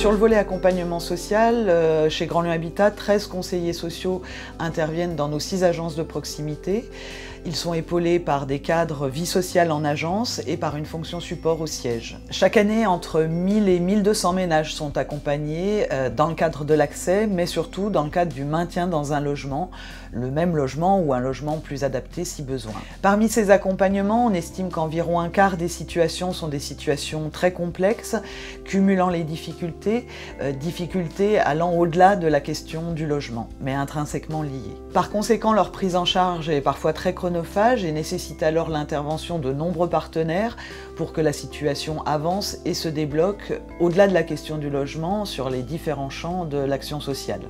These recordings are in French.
Sur le volet accompagnement social, chez Grand Lyon Habitat, 13 conseillers sociaux interviennent dans nos 6 agences de proximité. Ils sont épaulés par des cadres vie sociale en agence et par une fonction support au siège. Chaque année, entre 1000 et 1200 ménages sont accompagnés dans le cadre de l'accès, mais surtout dans le cadre du maintien dans un logement, le même logement ou un logement plus adapté si besoin. Parmi ces accompagnements, on estime qu'environ un quart des situations sont des situations très complexes, cumulant les difficultés allant au-delà de la question du logement, mais intrinsèquement liées. Par conséquent, leur prise en charge est parfois très chronophage et nécessite alors l'intervention de nombreux partenaires pour que la situation avance et se débloque au-delà de la question du logement sur les différents champs de l'action sociale.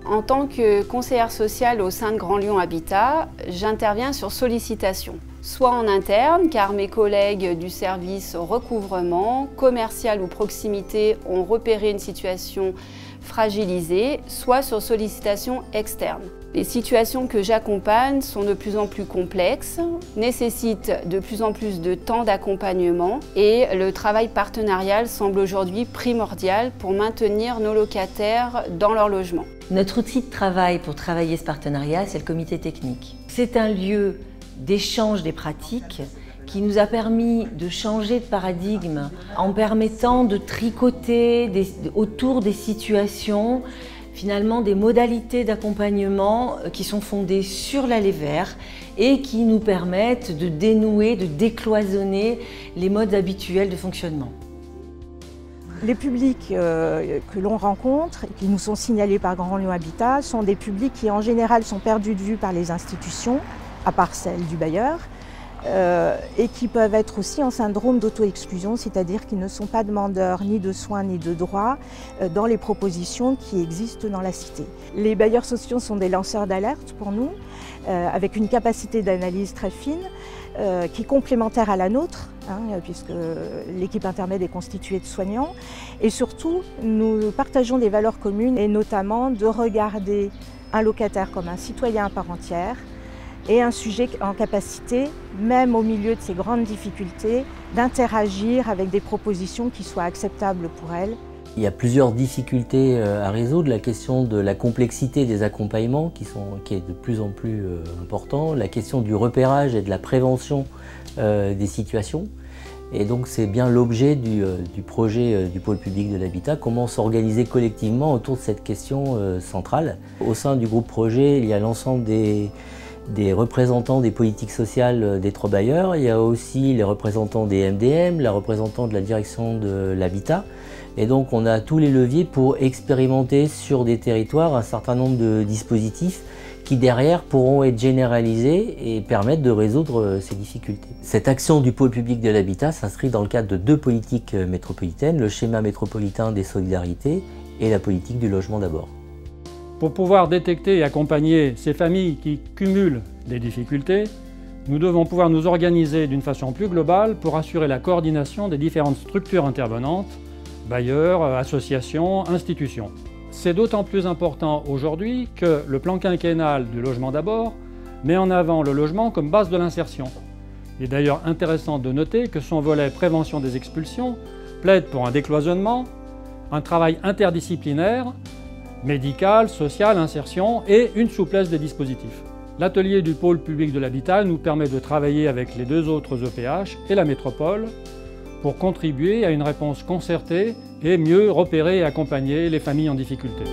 En tant que conseillère sociale au sein de Grand Lyon Habitat, j'interviens sur sollicitation. Soit en interne, car mes collègues du service recouvrement, commercial ou proximité ont repéré une situation fragilisée, soit sur sollicitation externe. Les situations que j'accompagne sont de plus en plus complexes, nécessitent de plus en plus de temps d'accompagnement et le travail partenarial semble aujourd'hui primordial pour maintenir nos locataires dans leur logement. Notre outil de travail pour travailler ce partenariat, c'est le comité technique. C'est un lieu d'échange des pratiques qui nous a permis de changer de paradigme en permettant de tricoter autour des situations finalement des modalités d'accompagnement qui sont fondées sur l'aller vers et qui nous permettent de dénouer, de décloisonner les modes habituels de fonctionnement. Les publics que l'on rencontre et qui nous sont signalés par Grand Lyon Habitat sont des publics qui en général sont perdus de vue par les institutions, à part celle du bailleur, et qui peuvent être aussi en syndrome d'auto-exclusion, c'est-à-dire qu'ils ne sont pas demandeurs ni de soins ni de droits dans les propositions qui existent dans la cité. Les bailleurs sociaux sont des lanceurs d'alerte pour nous, avec une capacité d'analyse très fine, qui est complémentaire à la nôtre, puisque l'équipe intermédiaire est constituée de soignants. Et surtout, nous partageons des valeurs communes, et notamment de regarder un locataire comme un citoyen à part entière, et un sujet en capacité, même au milieu de ces grandes difficultés, d'interagir avec des propositions qui soient acceptables pour elle. Il y a plusieurs difficultés à résoudre. La question de la complexité des accompagnements qui est de plus en plus important, la question du repérage et de la prévention des situations. Et donc c'est bien l'objet du projet du pôle public de l'habitat, comment s'organiser collectivement autour de cette question centrale. Au sein du groupe projet, il y a l'ensemble des représentants des politiques sociales des 3 bailleurs, il y a aussi les représentants des MDM, la représentante de la direction de l'habitat. Et donc on a tous les leviers pour expérimenter sur des territoires un certain nombre de dispositifs qui derrière pourront être généralisés et permettre de résoudre ces difficultés. Cette action du pôle public de l'habitat s'inscrit dans le cadre de 2 politiques métropolitaines, le schéma métropolitain des solidarités et la politique du logement d'abord. Pour pouvoir détecter et accompagner ces familles qui cumulent des difficultés, nous devons pouvoir nous organiser d'une façon plus globale pour assurer la coordination des différentes structures intervenantes, bailleurs, associations, institutions. C'est d'autant plus important aujourd'hui que le plan quinquennal du logement d'abord met en avant le logement comme base de l'insertion. Il est d'ailleurs intéressant de noter que son volet prévention des expulsions plaide pour un décloisonnement, un travail interdisciplinaire, médical, social, insertion et une souplesse des dispositifs. L'atelier du pôle public de l'habitat nous permet de travailler avec les 2 autres EPH et la métropole pour contribuer à une réponse concertée et mieux repérer et accompagner les familles en difficulté.